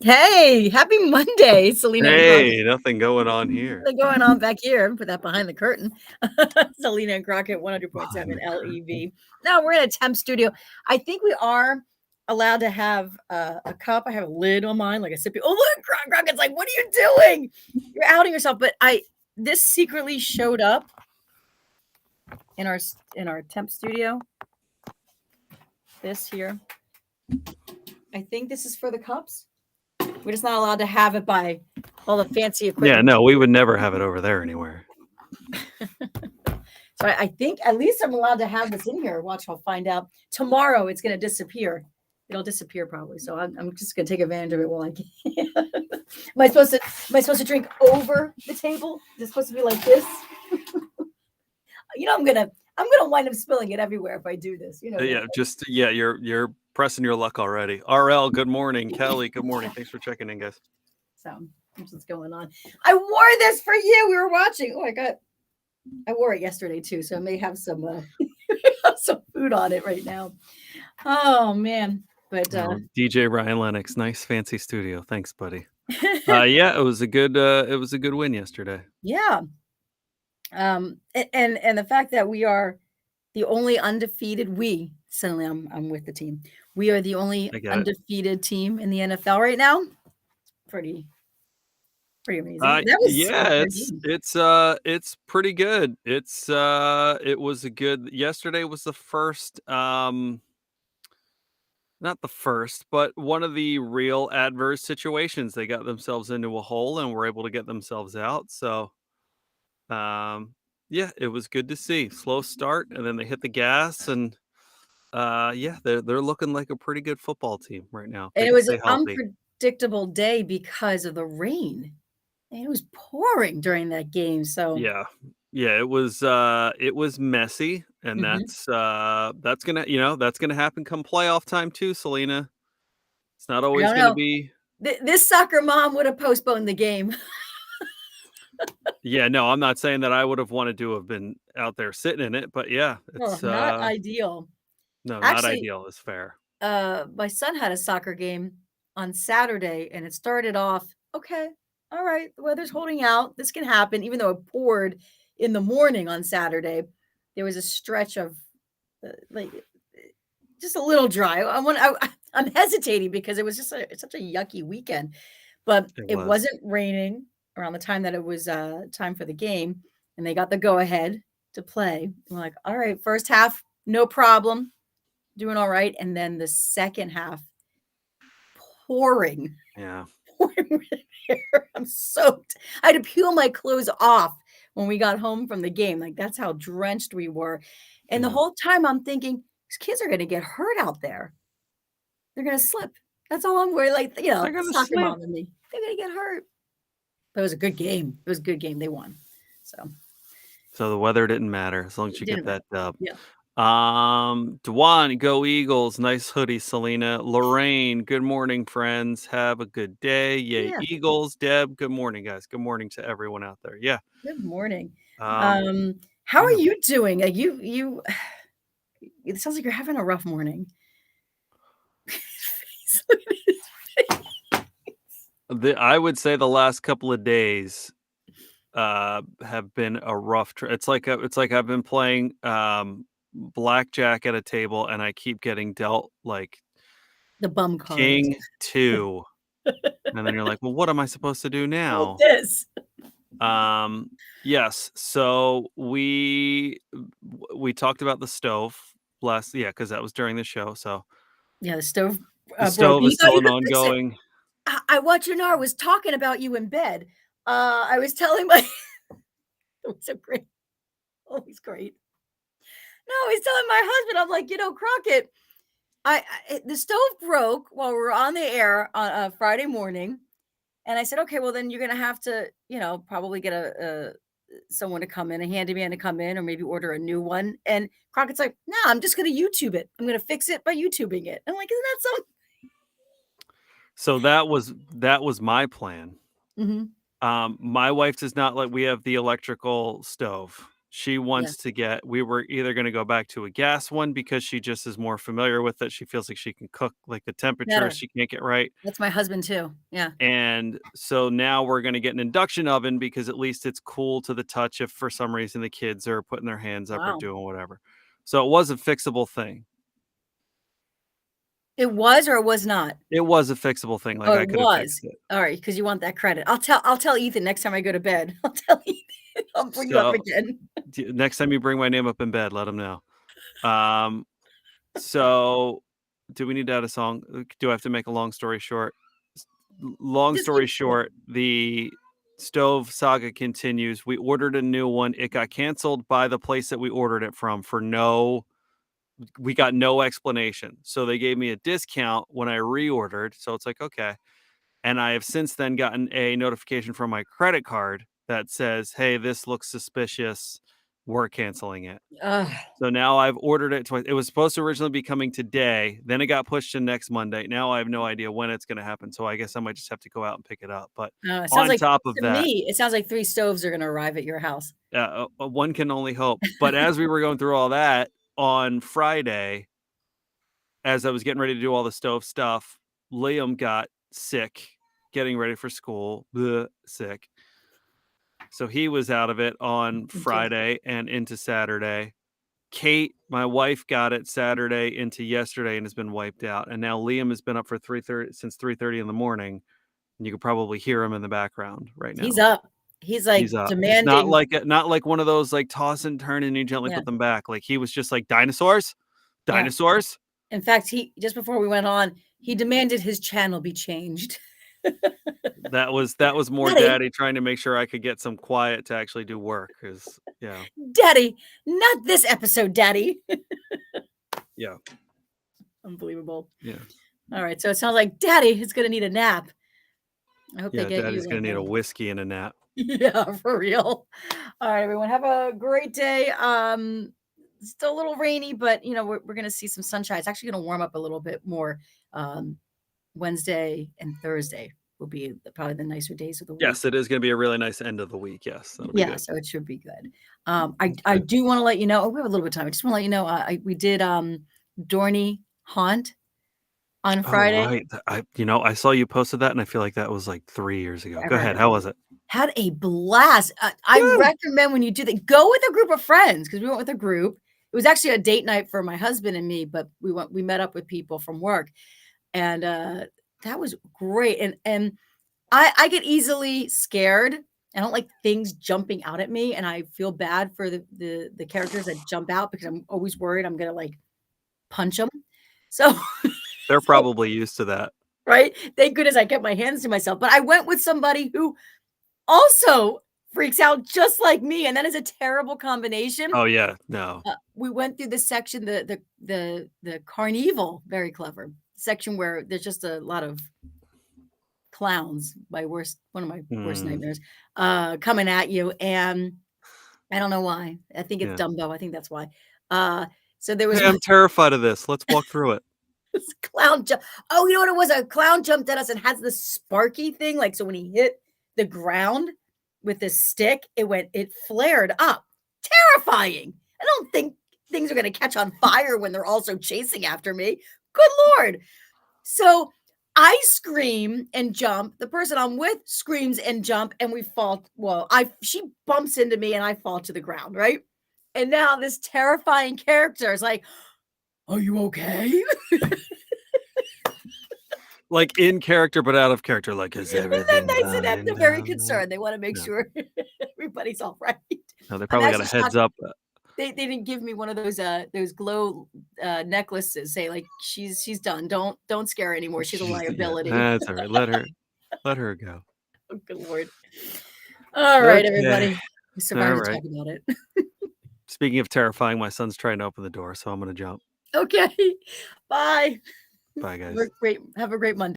Hey, happy Monday, Selena and Crockett. Hey, nothing going on here. Nothing going on back here. Put that behind the curtain. Selena and Crockett, Behind 100.7 the curtain. LEV. Now we're in a temp studio. I think we are allowed to have a cup. I have a lid on mine, like a sippy. Oh, look, Crockett's like, what are you doing? You're outing yourself. But this secretly showed up in our temp studio. This here. I think this is for the cups. We're just not allowed to have it by all the fancy Yeah, equipment. no, we would never have it over there anywhere. So I think at least I'm allowed to have this in here. Watch, I'll find out. Tomorrow it's going to disappear. It'll disappear probably. So I'm just going to take advantage of it while I can. Am I supposed to drink over the table? Is it supposed to be like this? I'm gonna wind up spilling it everywhere if I do this. You know that. Yeah, you're pressing your luck already. RL, good morning. Kelly, good morning. Thanks for checking in, guys. So that's what's going on. I wore this for you. We were watching. Oh, I wore it yesterday too, so I may have some some food on it right now. Oh man. But DJ Ryan Lennox, nice fancy studio. Thanks, buddy. Yeah, it was a good win yesterday. yeah. And the fact that we are the only undefeated suddenly I'm with the team. We are the only I get it. undefeated team in the NFL right now. Pretty pretty amazing. That was a Yeah, good game. it's pretty good. It was a good yesterday was the first not the first, but one of the real adverse situations. They got themselves into a hole and were able to get themselves out. So, um, yeah, it was good to see. Slow start, and then they hit the gas, and yeah, they're looking like a pretty good football team right now. And They it can was an stay healthy. unpredictable day because of the rain. And it was pouring during that game. So Yeah, yeah, it was messy, and mhm. that's gonna that's gonna happen come playoff time too, Selena. It's not I always don't gonna know. be. This soccer mom would have postponed the game. Yeah, no, I'm not saying that I would have wanted to have been out there sitting in it, but yeah, Oh, it's, not ideal. no, not Actually, ideal, is fair. my son had a soccer game on Saturday and it started off okay. All right, the weather's holding out. This can happen, even though it poured in the morning on Saturday. There was a stretch of like just a little dry. I'm hesitating because it was just it's such a yucky weekend, but It it was. wasn't raining around the time that it was time for the game, and they got the go ahead to play. I'm like, all right, first half, no problem, doing all right, and then the second half, pouring, Yeah. pouring with hair. I'm soaked. I had to peel my clothes off when we got home from the game. Like that's how drenched we were, and the Yeah. whole time I'm thinking these kids are going to get hurt out there. They're gonna slip. That's all I'm worried, like, They're gonna soccer slip. mom and me. They're gonna get hurt. But it was a good game. It was a good game. They won. So, So the weather didn't matter as long as it you get didn't matter. that dub. Yeah. Dwan, go Eagles. Nice hoodie, Selena. Lorraine, good morning, friends. Have a good day. Yay, Yeah. Eagles. Deb, good morning, guys. Good morning to everyone out there. Yeah. Good morning. Um, How are yeah. you doing? You it sounds like you're having a rough morning. I would say the last couple of days have been a rough it's like I've been playing blackjack at a table and I keep getting dealt like The bum cards. king 2 and then you're like, "Well, what am I supposed to do Hold now?" this. Um yes, so we talked about the stove last, yeah, cuz that was during the show. So Yeah, the stove, the broke, stove and is you thought still you an could fix it. ongoing. I want you to know I was talking about you in bed. I was telling my it was so great. Always great. No, I was telling my husband, I'm like, Crockett, the stove broke while we were on the air on a Friday morning, and I said, okay, well then you're gonna have to, probably get a someone to come in, a handyman to come in, or maybe order a new one. And Crockett's like, no, I'm just gonna YouTube it. I'm gonna fix it by YouTubing it. I'm like, isn't that something? So that was my plan. Mhm. My wife does not like, we have the electrical stove. She Yeah, wants to get we were either gonna go back to a gas one because she just is more familiar with it. She feels like she can cook, like, the temperature better. she can't get right. That's my husband too. Yeah. And so now we're gonna get an induction oven because at least it's cool to the touch if for some reason the kids are putting their hands up or Wow. doing whatever. So it was a fixable thing. It was or it was not? It was a fixable thing, Oh, like, I it could have fixed was. it. Alright, because you want that credit. I'll tell Ethan next time I go to bed. I'll tell Ethan. I'll bring you up So, again. next time you bring my name up in bed, let them know. Um, so do we need to add a song? Do I have to make a long story short? Long Just keep story it short. short, the stove saga continues. We ordered a new one. It got canceled by the place that we ordered it from for we got no explanation. So they gave me a discount when I reordered. So it's like, okay. And I have since then gotten a notification from my credit card that says, hey, this looks suspicious. We're canceling it. Ugh, So now I've ordered it twice. It was supposed to originally be coming today. Then it got pushed to next Monday. Now I have no idea when it's going to happen. So I guess I might just have to go out and pick it up. But it sounds on like top of to that, me, it sounds like 3 stoves are gonna arrive at your house. one can only hope. But as we were going through all that on Friday, as I was getting ready to do all the stove stuff, Liam got sick, getting ready for school, bleh, sick. So he was out of it on Me too. Friday and into Saturday. Kate, my wife, got it Saturday into yesterday and has been wiped out. And now Liam has been up for 3:30 since 3:30 in the morning. And you could probably hear him in the background right He's now. up. He's, like, He's up. It's demanding. not like one of those like toss and turn and you gently Yeah, put them back. Like he was just like dinosaurs, yeah. dinosaurs. In fact, he just before we went on, he demanded his channel be changed. That was more "Daddy, daddy trying to make sure I could get some quiet to actually do work. Cause yeah, daddy, not this episode, daddy." yeah, Unbelievable. yeah, Alright, so it sounds like daddy is gonna need a nap. I hope they yeah. get Daddy's you, gonna like, need a a whiskey and a nap. yeah, for real. Alright, everyone, have a great day. Still a little rainy, but, we're gonna see some sunshine. It's actually gonna warm up a little bit more. Um, Wednesday and Thursday will be probably the nicer days of the week. Yes, it is gonna be a really nice end of the week. Yes, that'll be Yeah, good. so it should be good. That's I good. do wanna let you know we have a little bit of time. I just wanna let you know, we did, Dorney Haunt on Oh, Friday. right. I saw you posted that, and I feel like that was, like, 3 years ago. Go Forever ahead. ago. How was it? Had a blast. I Good. recommend when you do that, go with a group of friends because we went with a group. It was actually a date night for my husband and me, but we met up with people from work, and, that was great, and I get easily scared. I don't like things jumping out at me, and I feel bad for the characters that jump out because I'm always worried I'm gonna, like, punch them. So They're so probably used to that. right? Thank goodness I kept my hands to myself, but I went with somebody who also freaks out just like me, and that is a terrible combination. Oh, yeah. No. We went through the section, the carnival, very clever, section where there's just a lot of clowns, one of my worst Mm, nightmares, coming at you, and I don't know why. I think it's yeah. Dumbo, I think that's why. So there was "Hey, I'm terrified of this. Let's walk through it." this clown jump. Oh, you know what it was? A clown jumped at us and has this sparky thing, like, so when he hit the ground with this stick, it flared up. Terrifying. I don't think things are gonna catch on fire when they're also chasing after me. Good lord. So I scream and jump. The person I'm with screams and jump, and we fall. Well, I she bumps into me and I fall to the ground, right? And now this terrifying character is like, "Are you okay?" Like, in character, but out of character, like, "Is They're not everything nice enough. fine They're very down there?" concerned. They wanna make No. sure everybody's all right. No, they I'm probably got a actually heads shocked up. they didn't give me one of those glow, necklaces, say, like, "She's done. Don't scare her anymore. She's a Yeah, liability." that's alright. Let her go. Oh, good lord. Alright, Okay. everybody. We survived to Alright. talk about it. Speaking of terrifying, my son's trying to open the door, so I'm gonna jump. Okay. Bye. Bye, guys. Have a great Monday.